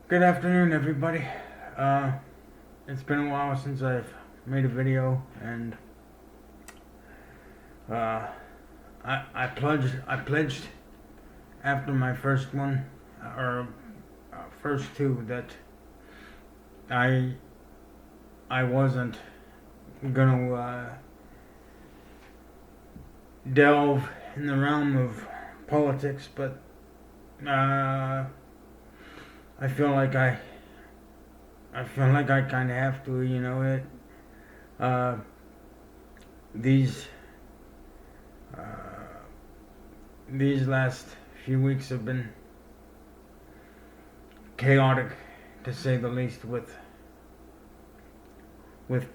Good afternoon, everybody. It's been a while since I've made a video, and uh, I pledged after my first one, or first two, that I I wasn't gonna delve in the realm of politics, but I feel like I kind of have to. Uh, these uh, these last few weeks have been chaotic, to say the least, with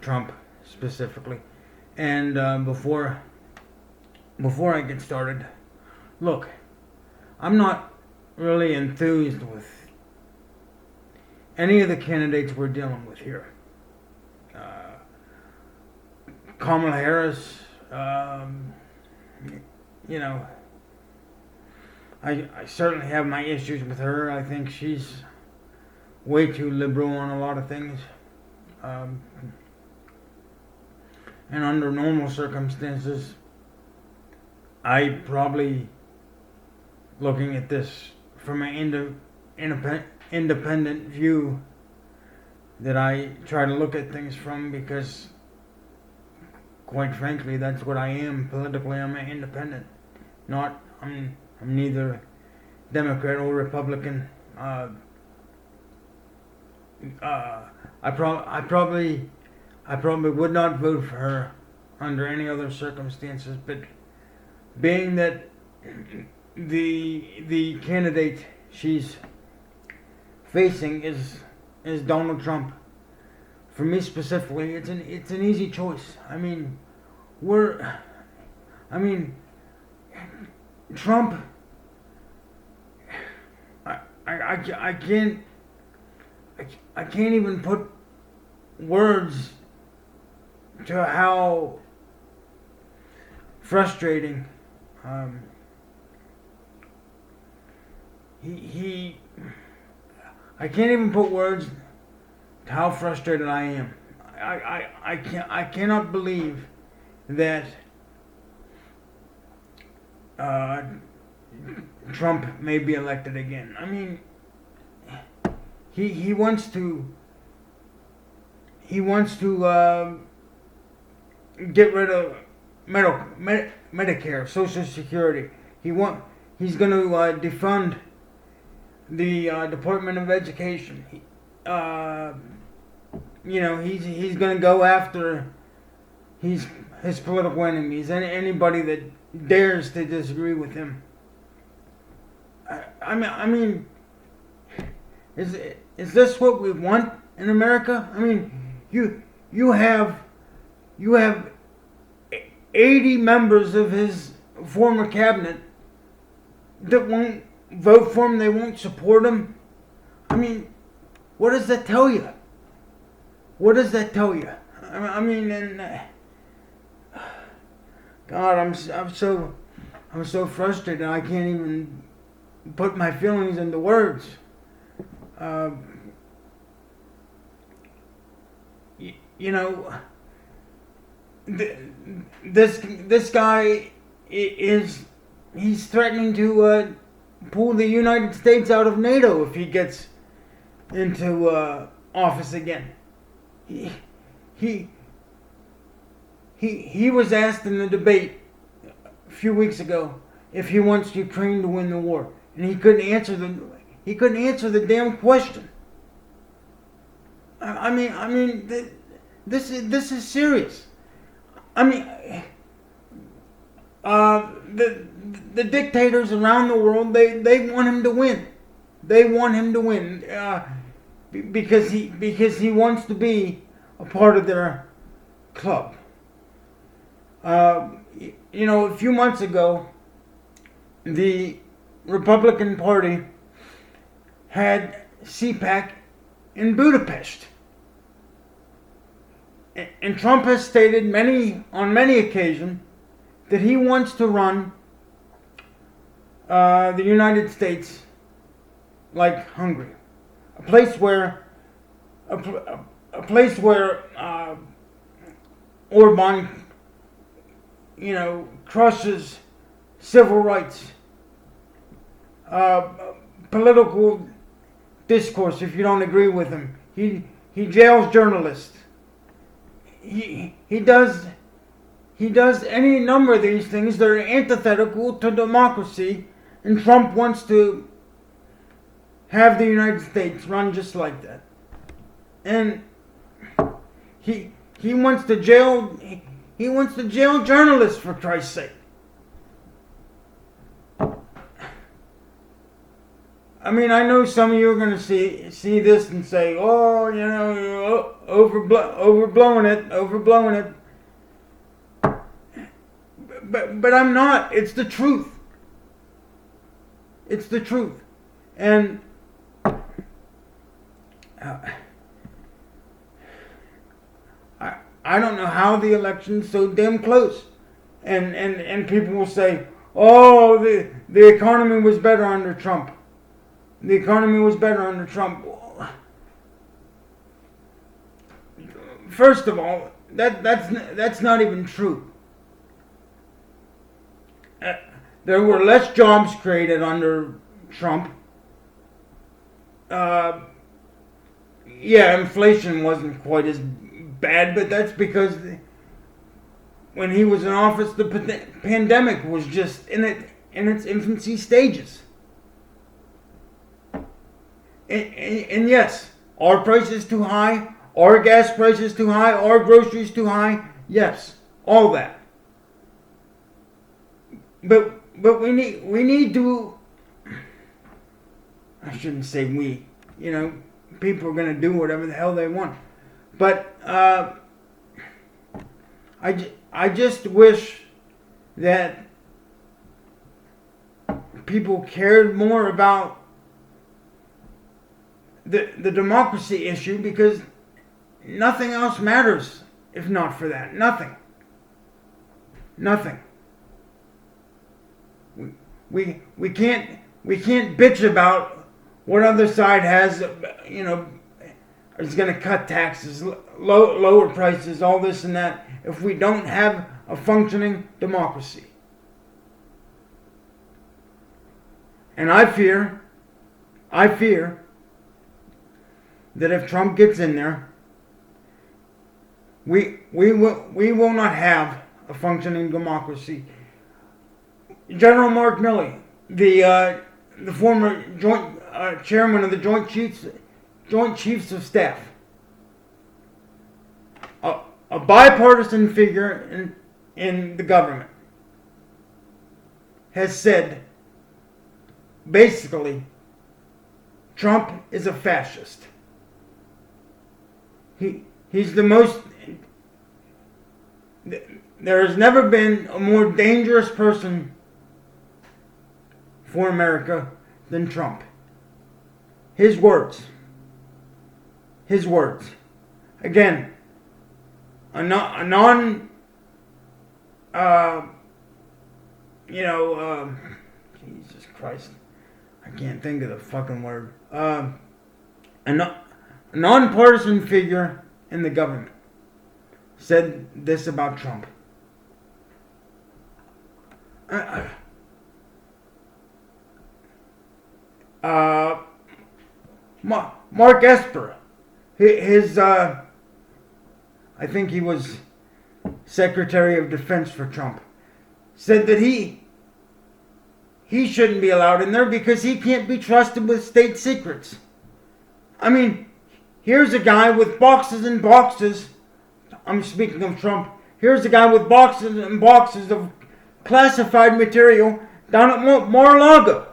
Trump specifically. And before I get started, look, I'm not really enthused with any of the candidates we're dealing with here. Uh, Kamala Harris, you know, I certainly have my issues with her. I think she's way too liberal on a lot of things. Um, and under normal circumstances, I probably, looking at this from an independent view, that I try to look at things from, because quite frankly that's what I am politically. I'm an independent. I'm neither Democrat or Republican. I probably would not vote for her under any other circumstances, but being that the candidate she's facing is Donald Trump, for me specifically, it's an easy choice. We're I mean Trump. I can't I can't even put words to how frustrating he I can't even put words to how frustrated I am. I cannot believe that uh, Trump may be elected again. He wants to get rid of Medicare, Social Security. He's going to defund the Department of Education. He's going to go after his political enemies and anybody that dares to disagree with him. I mean, is this what we want in America? You have 80 members of his former cabinet that won't vote for him. They won't support him. What does that tell you? What does that tell you? God, I'm so frustrated. I can't even put my feelings into words. You know, this guy he's threatening to pull the United States out of NATO if he gets into office again. He was asked in the debate a few weeks ago if he wants Ukraine to win the war, and he couldn't answer the damn question. This is serious. The dictators around the world, they want him to win. They want him to win because he wants to be a part of their club. A few months ago, the Republican Party had CPAC in Budapest. And Trump has stated on many occasions that he wants to run the United States like Hungary. a place where a place where Orban, crushes civil rights, political discourse if you don't agree with him. He jails journalists. He does any number of these things that are antithetical to democracy, and Trump wants to have the United States run just like that. And he wants to jail journalists, for Christ's sake. I mean, I know some of you are going to see this and say, "Oh, overblowing it." But I'm not. It's the truth. It's the truth, and I don't know how the election's so damn close, and people will say, "Oh, the economy was better under Trump. The economy was better under Trump." First of all, that's not even true. There were less jobs created under Trump. Inflation wasn't quite as bad, but that's because when he was in office, the pandemic was just in its infancy stages. And yes, are prices too high? Are gas prices too high? Are groceries too high? Yes, all that. But we need to. I shouldn't say we. People are going to do whatever the hell they want. But I just wish that people cared more about the democracy issue, because nothing else matters if not for that. Nothing. We can't bitch about what other side has, is going to cut taxes, lower prices, all this and that, if we don't have a functioning democracy. And I fear that if Trump gets in there, we will not have a functioning democracy. General Mark Milley, the former joint chairman of the Joint Chiefs of Staff, a bipartisan figure in the government, has said basically Trump is a fascist. He's the most. There has never been a more dangerous person for America than Trump. His words. Again, Jesus Christ, I can't think of the fucking word. A nonpartisan figure in the government said this about Trump. Mark Esper, I think he was Secretary of Defense for Trump, said that he shouldn't be allowed in there because he can't be trusted with state secrets. I mean, here's a guy with boxes and boxes. I'm speaking of Trump. Here's a guy with boxes and boxes of classified material down at Mar-a-Lago.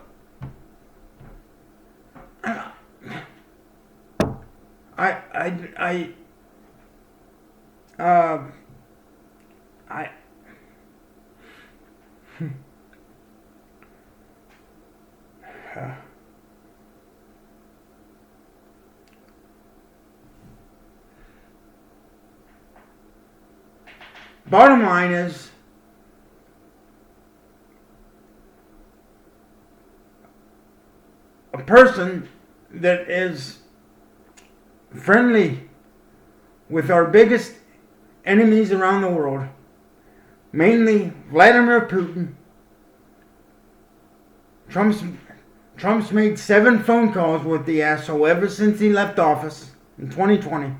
Bottom line is, a person that is friendly with our biggest enemies around the world, mainly Vladimir Putin. Trump's made 7 phone calls with the asshole ever since he left office in 2020.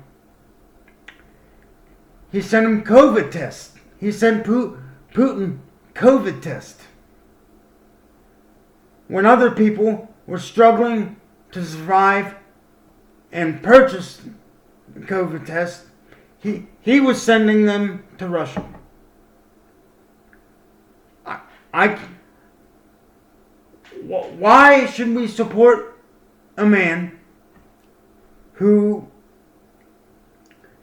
He sent him COVID tests. He sent Putin COVID tests. When other people were struggling to survive and purchase COVID tests, he was sending them to Russia. Why should we support a man who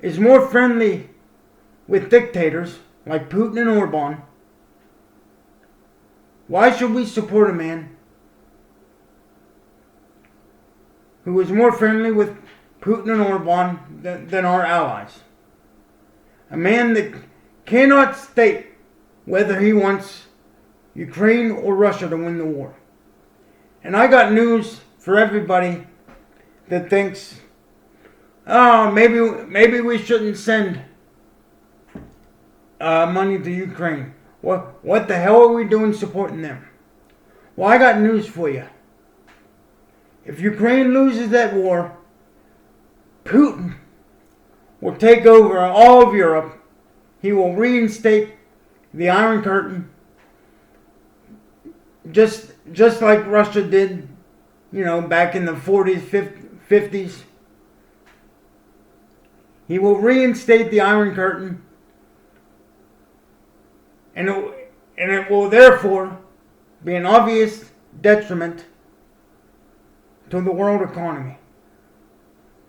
is more friendly with dictators like Putin and Orban? Why should we support a man who is more friendly with Putin and Orban than our allies? A man that cannot state whether he wants Ukraine or Russia to win the war. And I got news for everybody that thinks, oh, maybe we shouldn't send money to Ukraine. What the hell are we doing supporting them? Well, I got news for you. If Ukraine loses that war, Putin will take over all of Europe. He will reinstate the Iron Curtain, just like Russia did, back in the 40s, 50s. He will reinstate the Iron Curtain, and it will therefore be an obvious detriment to the world economy.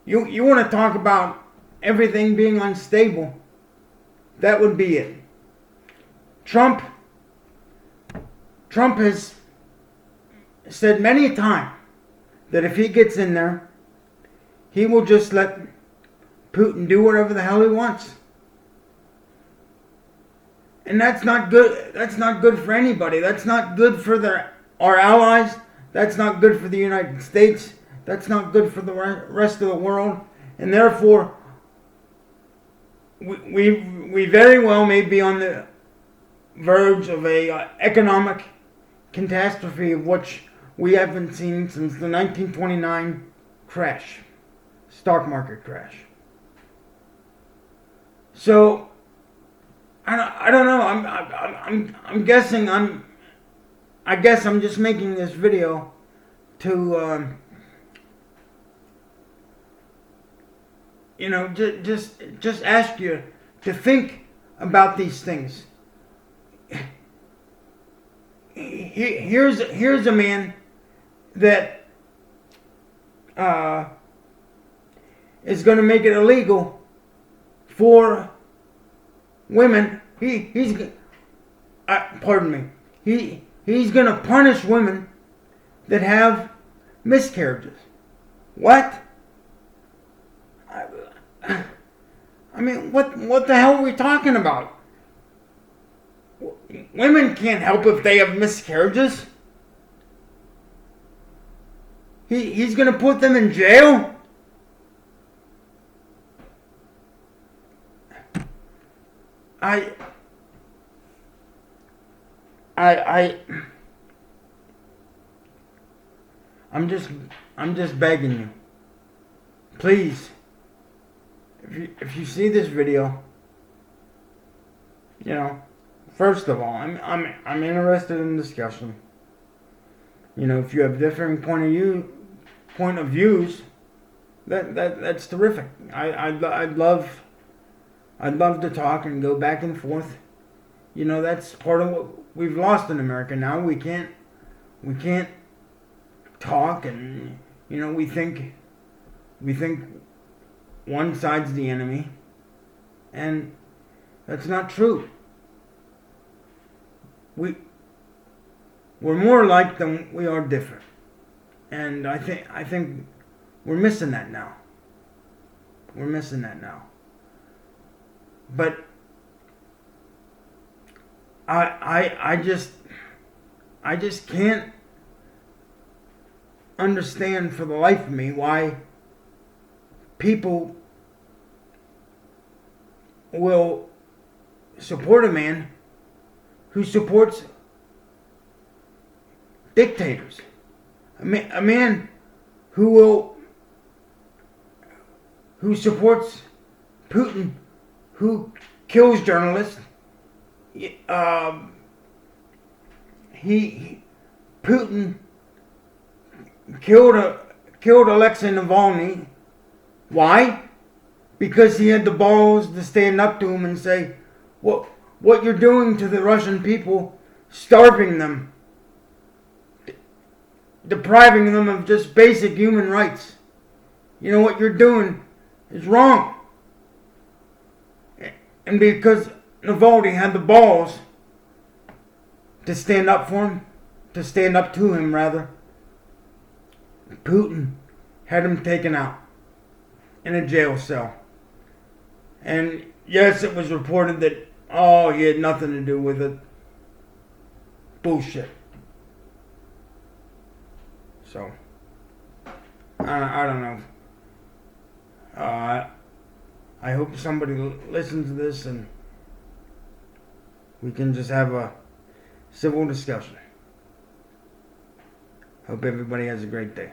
You want to talk about everything being unstable? That would be it. Trump has said many times that if he gets in there, he will just let Putin do whatever the hell he wants. And that's not good. That's not good for anybody. That's not good for our allies. That's not good for the United States. That's not good for the rest of the world. And therefore, we very well may be on the verge of a economic catastrophe of which we haven't seen since the 1929 crash, stock market crash. So I don't know. I'm guessing I guess I'm just making this video to just ask you to think about these things. Here's a man that is going to make it illegal for women. He's going to punish women that have miscarriages. What? I mean, what the hell are we talking about? Women can't help if they have miscarriages. He's going to put them in jail? I'm just begging you. Please, if you see this video, first of all, I'm interested in discussion. If you have differing point of views, that's terrific. I'd love to talk and go back and forth. That's part of what we've lost in America now. We can't talk, and we think one side's the enemy, and that's not true. We're more alike than we are different, and I think we're missing that now. But I just can't understand for the life of me why people will support a man who supports dictators. A man who supports Putin, who kills journalists. Putin killed Alexei Navalny. Why? Because he had the balls to stand up to him and say, what you're doing to the Russian people, starving them, depriving them of just basic human rights. You know what you're doing is wrong. And because Navalny had the balls to stand up for him, to stand up to him rather, Putin had him taken out in a jail cell. And yes, it was reported that, he had nothing to do with it. Bullshit. So, I don't know. I hope somebody listens to this and we can just have a civil discussion. Hope everybody has a great day.